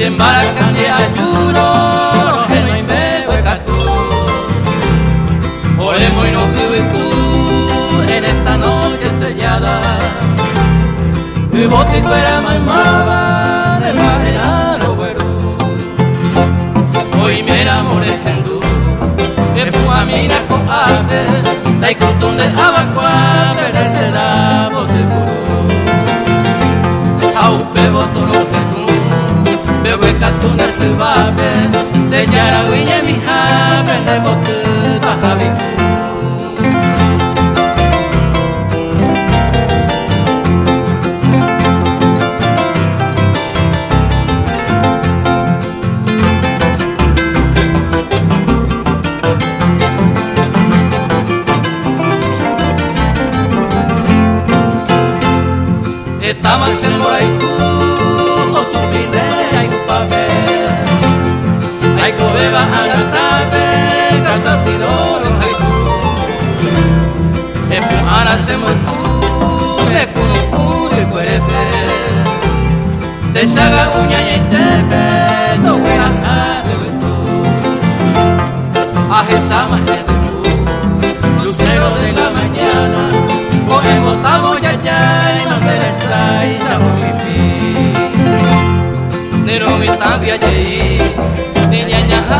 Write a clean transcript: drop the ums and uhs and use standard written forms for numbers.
Embaracan de ayuno, no hay bebé catu. Oremos y no vive tú en esta noche estrellada. Mi bote para mamá de pajenaro güero. Hoy me enamoré en tú, me puamina coape, la icotón de abacuape, de seda bote curo. Aupe boto no que tú, bebé catún de silbabe, de yaragüiñe mi jabe, de bote tajabicu. Estamos en Moraicú, o su pinea y pape. Hay que beba a la tape, casas y doros hay tú. Ahora hacemos tú, de cunucú y cuerepe. Te saga uña y tepe, to buena de tú. Ajesama de tú, lucero de la mañana. Cogemos tamo ya ya y nos interesa y sabor pipi. Nero mi tabia allí, niña ñaja